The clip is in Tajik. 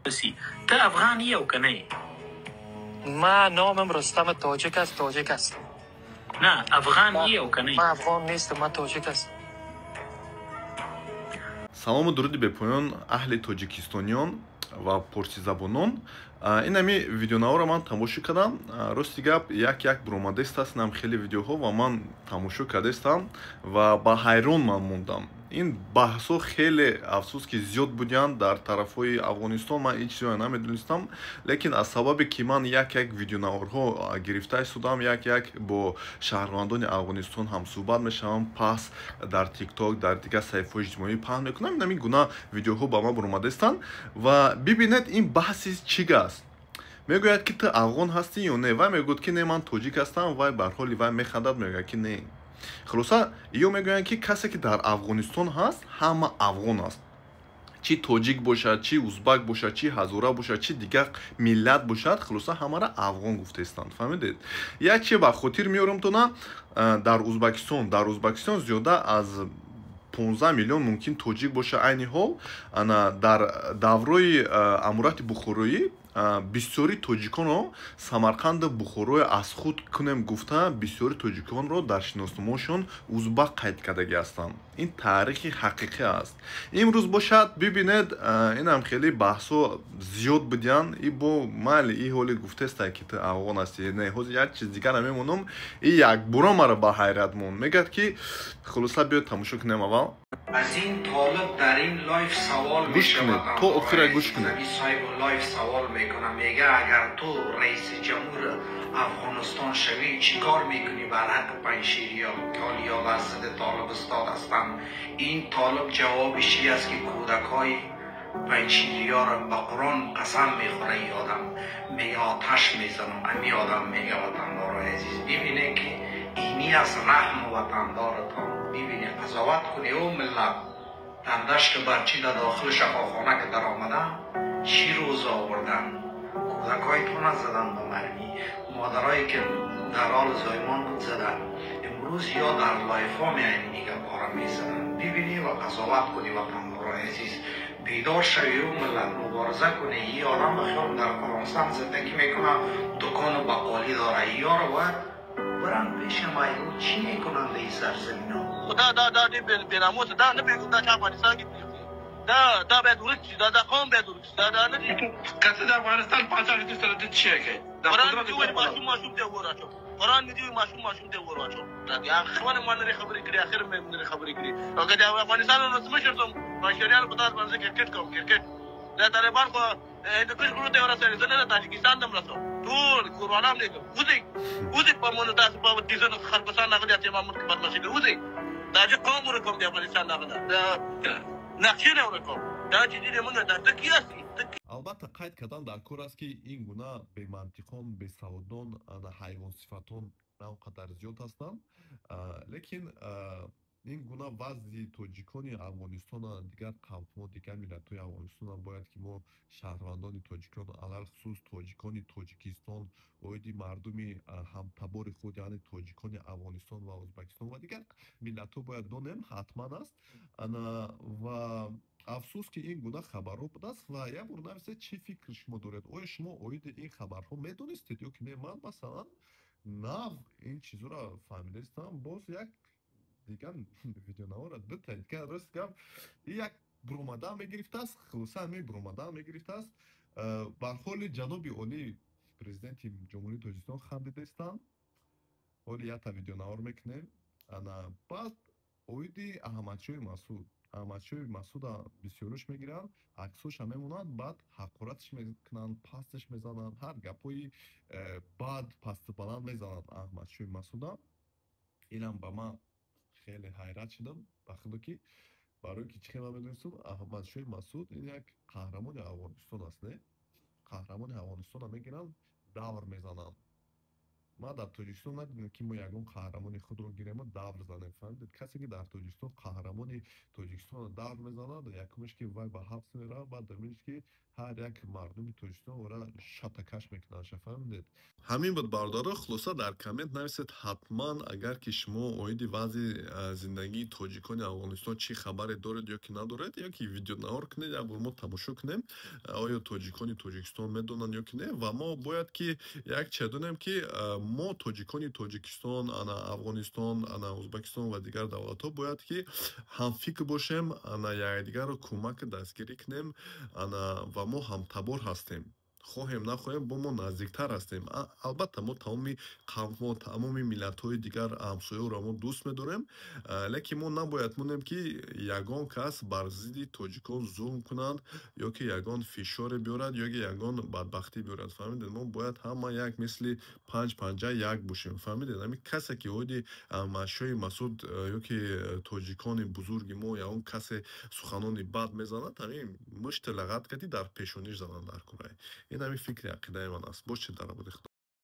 بسی تا افغانی او کنه؟ ما نامم رستم تاجیک است. نه افغانی او کنه؟ ما افغان نیستم، ما تاجیک است. салому дуруди бепоён аҳли тоҷикистониён ва порсизабонон. ин ҳами видеонаворро ман тамошо кардам. рости гап як буромадаист аст, инам хеле видеоҳо ва ман тамошо кардаистам ва ба ҳайрон ман мондам. ин баҳсҳо хеле афсӯс ки зиёд буданд дар тарафҳои афғонистон. ман ҳеҷ чизро намедонистам, лекин аз сабабе ки ман як видеонаворҳо гирифта истодам, як бо шаҳрвандони афғонистон ҳамсӯҳбат мешавам, пас дар тикток, дар дигар саҳифаҳои иҷтимоӣ паҳн мекунам. ин гуна видеоҳо ба ман буромадаистанд ва бибинед ин баҳси чӣ аст. мегӯяд ки ту афғон ҳастӣ ё не? Вай мегӯяд ки не, ман тоҷик ҳастам. Вай бар ҳоли вай механдад, мегӯяд ки не. хулоса ё мегӯянд ки касе ки дар афғонистон ҳаст ҳама афғон аст, чи тоҷик бошад, чи узбак бошад, чи ҳазора бошад, чи дигар миллат бошад, хулоса ҳамаро афғон гуфтаистанд. фаҳмидед? як чи ба хотир меорам то на, дар узбакистон зиёда аз 15 миллион мумкин тоҷик боша. айни ҳол дар даврои амурати бухороӣ бисёри тоҷиконро самарқанду бухорои аз худ кунем гуфта, бисёри тоҷиконро дар шиносномаҳошон узбак қайд кардаги ҳастанд. ин таърихи ҳақиқӣ аст. имрӯз бошад бибинед, инам хеле баҳсҳо зиёд будиянд. и бо майли и ҳоли гуфтаста ки ту афғон ҳастӣ не. ҳозир як чиз дигара мемонам. и якбора маро ба ҳайрат монд. мегӯяд ки хулоса биёед тамошо кунем. аввал از این طالب در این لایف سوال می‌شود. تو آخر گوش کنید. صاحب لایف سوال میکنه، میگه اگر تو رئیس جمهور افغانستان شوی چیکار میکنی بر حق پنجشیریا که حالا وسط طالب استاد هستن؟ این طالب جوابش چی است که کودکای پنجشیریا را به قرآن قسم میخوره. این آدم میگه آتش میزنم، امی آدم میگه وطندار عزیز ببینه که اینی از رحم وطندارتان. ببینی قضاوت کنی او ملت در دشت برچی در داخل شفاخانه که در آمدن چی روز آوردن؟ کودکای تو نزدن به مرمی، مادرایی که در حال زایمان بود زدن. امروز یا در لایفا میایین دیگه بارا میزدن. ببینی و قضاوت کنی وطندار عزیز. بیدار شوی او ملت مبارزه کنی. این آدم بخیال در فرانسه زندگی میکنه، دکان و بقالی داره. این ها رو باید برن پیش مایو چی میکنن در این سرزمین ها؟ دا بیناموس دا نمیگم دا چه افغانستان کی دا باید ورد شي، دا قوم باید ورد شي. دا نه کسی در افغانستان پاچاق دي سره د چی کوي؟ قرآن دی وای ماشوم دی وراشو. قرآن دی وای ماشوم دی وراشو. دا یا خوانه ما نه خبرې کړې، اخر مې نه خبرې کړې. او که د افغانستان نو څه مشرتم ماشریان په تاسو باندې کرکټ دا طالبان خو د کشمیر ته ورسېږي، زه نه تاجکستان ته مرسته ټول قربانام دي. وځي په مونږ تاسو په دې ځنه خربستان نه غلي ته محمد کې بدمعشي کوي. وځي دا چې قوم ورکوم د افغانستان نه غلا دا نقشه نه ورکوم دا چې دې مونږ دا تکیاسي. албатта қайд кардан дар кор аст ки ин гуна бемантиқон, бесаводон, ҳайвонсифатон на он қадар зиёд ҳастанд. лекин ин гуна вазъи тоҷикони афғонистона, дигар қавмҳо, дигар миллатҳои афғонистона бояд ки мо шаҳрвандони тоҷикон, алахусус тоҷикони тоҷикистон, оиди мардуми ҳамтабори худ, яъне тоҷикони афғонистон ва ӯзбекистон ва дигар миллатҳо бояд донем, ҳатман аст. ва афсӯс ки ин гуна хабарҳо будааст. ва як бор нависед чӣ фикр шумо доред? оё шумо оиди ин хабарҳо медонистед ё ки не? Ман масалан нав ин чизоро фаҳмидаистам. боз як дигар видеонавора дутаид ки рост гап як буромада мегирифтааст. хулоса ҳамин буромада мегирифтааст. бар ҳоли ҷаноби олии президенти ҷумҳурии тоҷикистон хандидаистанд. ҳоли якта видеонавор мекунем. баъд оиди аҳмадшоҳи масуда бисёриш мегиранд, аксоша мемонад, баъд ҳақоратш мекунанд, пастш мезананд, ҳар гапҳои бад пасту баланд мезананд аҳмадшоҳи масуда. инам ба ман хеле ҳайрат шудам ба худо ки барои ки чӣ хел ман медонистам аҳмадшоҳи масуд ин як қаҳрамони афғонистон аст. не қаҳрамони афғонистонро мегиранд, давр мезананд. ма дар тоҷикистон надидем ки мо ягон қаҳрамони худро гирем ва давр занем. Фаҳмидед? Касе ки дар тоҷикистон қаҳрамони тоҷикистонро давр мезанад, якумш ки вай ба ҳабс меравад, баъд думиш ки ҳар як мардуми тоҷикистон ора шатакаш мекунанд. Фаҳмидед? Ҳамин буд бародаро, хулоса дар коммент нависед ҳатман агар ки шумо оиди вазъи зиндагии тоҷикони Афғонистон чӣ хабаре доред ё ки надоред, ё ки видеонавор кунед, як бор мо тамошо кунем оё тоҷикони Тоҷикистон медонанд ё ки не, ва мо бояд ки як чия донем ки мо тоҷикони Тоҷикистон, ана Афғонистон, ана Узбекистон ва дигар давлатҳо бояд ки ҳамфикр бошем, ана якдигарро кӯмак дастгирӣ кунем, ана ва мо ҳамтабор ҳастем. Хоҳем нахоҳем бо мо наздиктар ҳастем. Албатта мо тамоми қавмҳо, тамоми миллатҳои дигар ҳамсояҳоро мо дӯст медорем, лекин мо набояд монем ки ягон кас бар зидди тоҷикон зулм кунад ё ки ягон фишоре биёрад ё ки ягон бадбахтӣ биёрад. Фаҳмидед? Мо бояд ҳама як мисли панҷ панҷа як бошем. Фаҳмидед? Ҳамин касе ки оиди Машои Масуд ё ки тоҷикони бузурги мо ягон касе суханони бад мезанад, ҳамин мушти лағат кади дар пешониш занад дар кураи. ин ҳамин фикри ақидаи ман аст. Бошед дар абоди Худо.